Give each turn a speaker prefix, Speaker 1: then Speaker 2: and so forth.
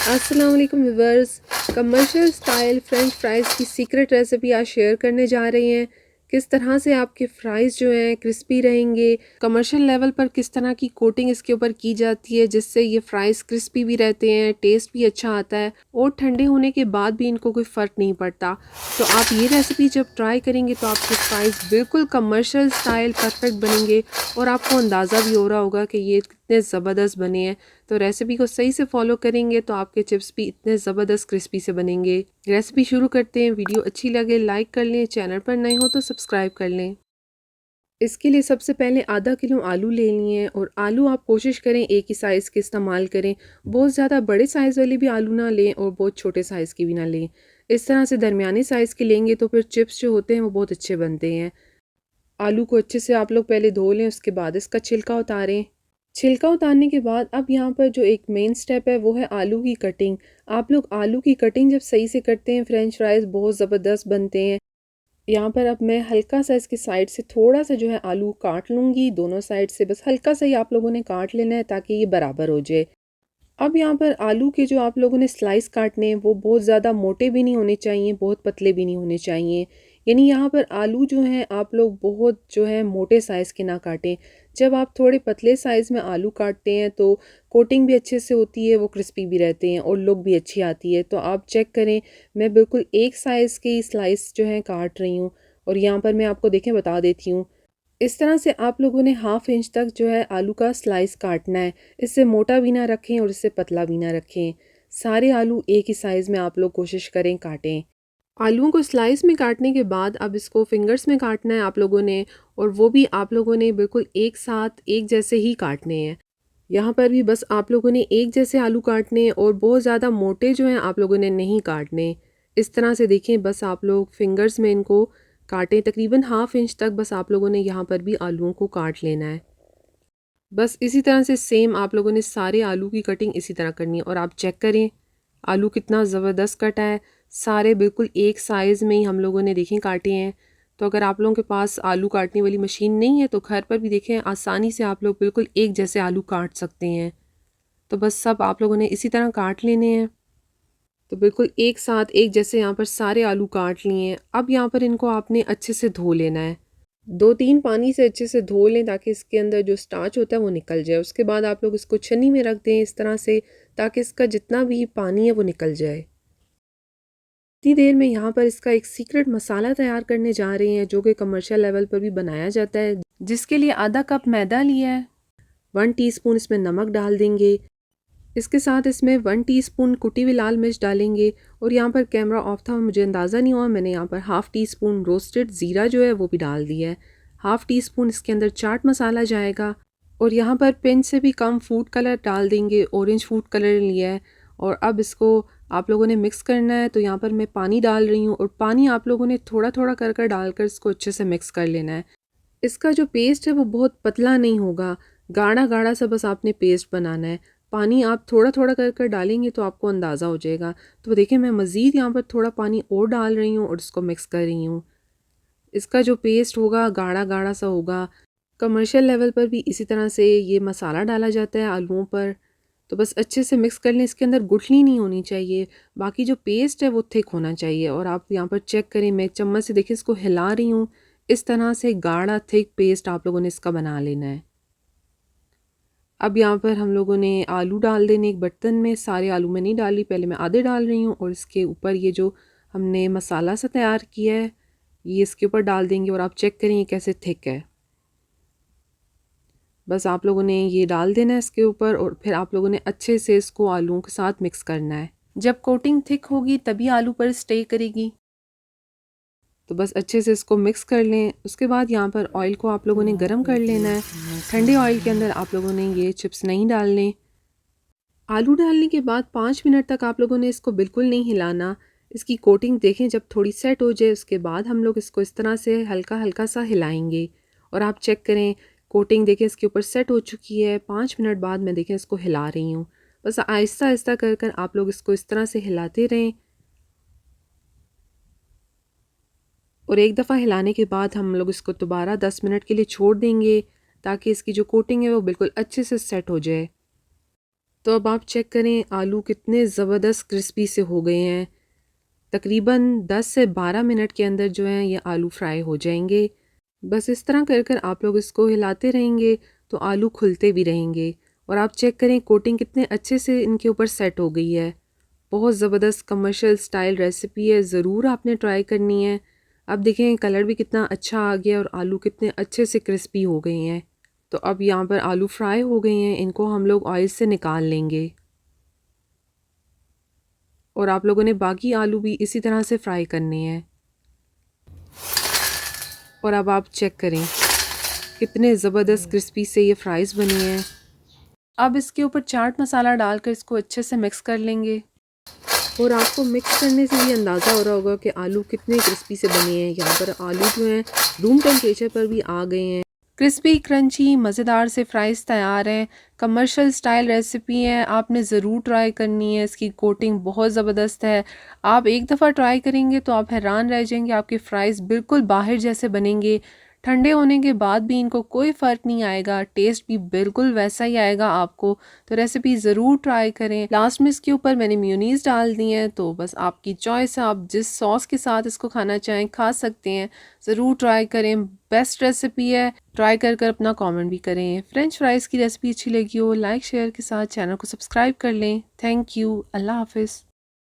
Speaker 1: अस्सलाम वालेकुम viewers. Commercial style French fries की सीक्रेट रेसिपी आज शेयर करने जा रही हैं। किस तरह से आपके फ्राइज़ जो हैं क्रिस्पी रहेंगे, कमर्शियल लेवल पर किस तरह की कोटिंग इसके ऊपर की जाती है जिससे ये फ्राइज़ क्रिस्पी भी रहते हैं, टेस्ट भी अच्छा आता है और ठंडे होने के बाद भी इनको कोई फ़र्क नहीं पड़ता। तो आप ये रेसिपी जब ट्राई करेंगे तो आपके फ्राइज़ बिल्कुल कमर्शियल स्टाइल परफेक्ट बनेंगे और आपको अंदाज़ा भी हो रहा होगा कि ये कितने ज़बरदस्त बने हैं। तो रेसिपी को सही से फॉलो करेंगे तो आपके चिप्स भी इतने ज़बरदस्त क्रिस्पी से बनेंगे। रेसिपी शुरू करते हैं। वीडियो अच्छी लगे लाइक कर लें, चैनल पर नए हो तो सब्सक्राइब कर लें। इसके लिए सबसे पहले आधा किलो आलू ले लिए हैं और आलू आप कोशिश करें एक ही साइज़ के इस्तेमाल करें। बहुत ज़्यादा बड़े साइज़ वाले भी आलू ना लें और बहुत छोटे साइज़ की भी ना लें। इस तरह से दरमियानी साइज़ के लेंगे तो फिर चिप्स जो होते हैं वो बहुत अच्छे बनते हैं। आलू को अच्छे से आप लोग पहले धो लें, उसके बाद इसका छिलका उतारें। छिलका उतारने के बाद अब यहाँ पर जो एक मेन स्टेप है वो है आलू की कटिंग। आप लोग आलू की कटिंग जब सही से करते हैं फ्रेंच फ्राइज़ बहुत ज़बरदस्त बनते हैं। यहाँ पर अब मैं हल्का सा इसकी साइड से थोड़ा सा जो है आलू काट लूँगी, दोनों साइड से बस हल्का सा ही आप लोगों ने काट लेना है ताकि ये बराबर हो जाए। अब यहाँ पर आलू के जो आप लोगों ने स्लाइस काटने हैं वो बहुत ज़्यादा मोटे भी नहीं होने चाहिए, बहुत पतले भी नहीं होने चाहिए। यानी यहाँ पर आलू जो हैं आप लोग बहुत जो है मोटे साइज़ के ना काटें। जब आप थोड़े पतले साइज़ में आलू काटते हैं तो कोटिंग भी अच्छे से होती है, वो क्रिस्पी भी रहते हैं और लुक भी अच्छी आती है। तो आप चेक करें, मैं बिल्कुल एक साइज़ की स्लाइस जो है काट रही हूँ और यहाँ पर मैं आपको देखें बता देती हूँ। इस तरह से आप लोगों ने हाफ़ इंच तक जो है आलू का स्लाइस काटना है। इससे मोटा भी ना रखें और इससे पतला भी ना रखें। सारे आलू एक ही साइज़ में आप लोग कोशिश करें काटें। आलूओं को स्लाइस में काटने के बाद अब इसको फिंगर्स में काटना है आप लोगों ने और वो भी आप लोगों ने बिल्कुल एक साथ एक जैसे ही काटने हैं। यहाँ पर भी बस आप लोगों ने एक जैसे आलू काटने हैं और बहुत ज़्यादा मोटे जो हैं आप लोगों ने नहीं काटने। इस तरह से देखें, बस आप लोग फिंगर्स में इनको काटें, तकरीबन हाफ़ इंच तक बस आप लोगों ने यहाँ पर भी आलूओं को काट लेना है। बस इसी तरह से सेम आप लोगों ने सारे आलू की कटिंग इसी तरह करनी है और आप चेक करें आलू कितना ज़बरदस्त कटा है। सारे बिल्कुल एक साइज़ में ही हम लोगों ने देखें काटे हैं। तो अगर आप लोगों के पास आलू काटने वाली मशीन नहीं है तो घर पर भी देखें आसानी से आप लोग बिल्कुल एक जैसे आलू काट सकते हैं। तो बस सब आप लोगों ने इसी तरह काट लेने हैं। तो बिल्कुल एक साथ एक जैसे यहाँ पर सारे आलू काट लिए हैं। अब यहाँ पर इनको आपने अच्छे से धो लेना है। 2-3 पानी से अच्छे से धो लें ताकि इसके अंदर जो स्टार्च होता है वो निकल जाए। उसके बाद आप लोग इसको छन्नी में रख दें इस तरह से, ताकि इसका जितना भी पानी है वो निकल जाए। इतनी देर में यहाँ पर इसका एक सीक्रेट मसाला तैयार करने जा रहे हैं जो कि कमर्शियल लेवल पर भी बनाया जाता है, जिसके लिए आधा कप मैदा लिया है। 1 टीस्पून इसमें नमक डाल देंगे। इसके साथ इसमें 1 टीस्पून कुटी हुई लाल मिर्च डालेंगे और यहाँ पर कैमरा ऑफ था, मुझे अंदाज़ा नहीं हुआ, मैंने यहाँ पर हाफ़ टी स्पून रोस्टेड ज़ीरा जो है वो भी डाल दिया है। हाफ़ टी स्पून इसके अंदर चाट मसाला जाएगा और यहाँ पर पिंच से भी कम फूड कलर डाल देंगे, ऑरेंज फूड कलर लिया है। और अब इसको आप लोगों ने मिक्स करना है। तो यहाँ पर मैं पानी डाल रही हूँ और पानी आप लोगों ने थोड़ा थोड़ा कर कर डालकर इसको अच्छे से मिक्स कर लेना है। इसका जो पेस्ट है वो बहुत पतला नहीं होगा, गाढ़ा गाढ़ा सा बस आपने पेस्ट बनाना है। पानी आप थोड़ा थोड़ा कर कर डालेंगे तो आपको अंदाज़ा हो जाएगा। तो देखिए मैं मज़ीद यहाँ पर थोड़ा पानी और डाल रही हूँ और इसको मिक्स कर रही हूँ। इसका जो पेस्ट होगा गाढ़ा गाढ़ा सा होगा। कमर्शियल लेवल पर भी इसी तरह से ये मसाला डाला जाता है आलूओं पर। तो बस अच्छे से मिक्स कर लें, इसके अंदर गुठली नहीं होनी चाहिए। बाकी जो पेस्ट है वो थिक होना चाहिए और आप यहाँ पर चेक करें, मैं एक चम्मच से देखिए इसको हिला रही हूँ। इस तरह से गाढ़ा थिक पेस्ट आप लोगों ने इसका बना लेना है। अब यहाँ पर हम लोगों ने आलू डाल देने एक बर्तन में। सारे आलू में नहीं डाली, पहले मैं आधे डाल रही हूँ और इसके ऊपर ये जो हमने मसाला सा तैयार किया है ये इसके ऊपर डाल देंगे और आप चेक करें ये कैसे थिक है। बस आप लोगों ने ये डाल देना है इसके ऊपर और फिर आप लोगों ने अच्छे से इसको आलूओं के साथ मिक्स करना है। जब कोटिंग थिक होगी तभी आलू पर स्टे करेगी। तो बस अच्छे से इसको मिक्स कर लें। उसके बाद यहाँ पर ऑयल को आप लोगों ने गरम कर लेना है। ठंडे ऑयल के अंदर आप लोगों ने ये चिप्स नहीं डालने। आलू डालने के बाद 5 मिनट तक आप लोगों ने इसको बिल्कुल नहीं हिलाना। इसकी कोटिंग देखें जब थोड़ी सेट हो जाए उसके बाद हम लोग इसको इस तरह से हल्का हल्का सा हिलाएंगे और आप चेक करें कोटिंग देखें इसके ऊपर सेट हो चुकी है। 5 मिनट बाद मैं देखें इसको हिला रही हूँ। बस आहिस्ता आहिस्ता कर कर आप लोग इसको इस तरह से हिलाते रहें और एक दफ़ा हिलाने के बाद हम लोग इसको दोबारा 10 मिनट के लिए छोड़ देंगे ताकि इसकी जो कोटिंग है वो बिल्कुल अच्छे से सेट हो जाए। तो अब आप चेक करें आलू कितने ज़बरदस्त क्रिस्पी से हो गए हैं। तकरीबन 10 से 12 मिनट के अंदर जो है ये आलू फ्राई हो जाएंगे। बस इस तरह कर कर आप लोग इसको हिलाते रहेंगे तो आलू खुलते भी रहेंगे। और आप चेक करें कोटिंग कितने अच्छे से इनके ऊपर सेट हो गई है। बहुत ज़बरदस्त कमर्शियल स्टाइल रेसिपी है, ज़रूर आपने ट्राई करनी है। अब देखें कलर भी कितना अच्छा आ गया और आलू कितने अच्छे से क्रिस्पी हो गए हैं। तो अब यहाँ पर आलू फ्राई हो गए हैं, इनको हम लोग ऑयल से निकाल लेंगे। और आप लोगों ने बाकी आलू भी इसी तरह से फ्राई करने हैं। और अब आप चेक करें कितने ज़बरदस्त क्रिस्पी से ये फ्राइज़ बने हैं। अब इसके ऊपर चाट मसाला डालकर इसको अच्छे से मिक्स कर लेंगे। और आपको मिक्स करने से भी अंदाज़ा हो रहा होगा कि आलू कितने क्रिस्पी से बने हैं। यहाँ पर आलू जो हैं रूम टेम्परेचर पर भी आ गए हैं। क्रिस्पी क्रंची मज़ेदार से फ्राइज़ तैयार हैं। कमर्शियल स्टाइल रेसिपी है, आपने ज़रूर ट्राई करनी है। इसकी कोटिंग बहुत ज़बरदस्त है। आप एक दफ़ा ट्राई करेंगे तो आप हैरान रह जाएंगे, आपके फ़्राइज़ बिल्कुल बाहर जैसे बनेंगे। ठंडे होने के बाद भी इनको कोई फ़र्क नहीं आएगा, टेस्ट भी बिल्कुल वैसा ही आएगा आपको। तो रेसिपी ज़रूर ट्राई करें। लास्ट में इसके ऊपर मैंने मेयोनीज़ डाल दी है, तो बस आपकी चॉइस है, आप जिस सॉस के साथ इसको खाना चाहें खा सकते हैं। ज़रूर ट्राई करें, बेस्ट रेसिपी है। ट्राई कर कर अपना कमेंट भी करें। फ्रेंच फ्राइज़ की रेसिपी अच्छी लगी हो लाइक शेयर के साथ चैनल को सब्सक्राइब कर लें। Thank you. अल्लाह हाफिज़।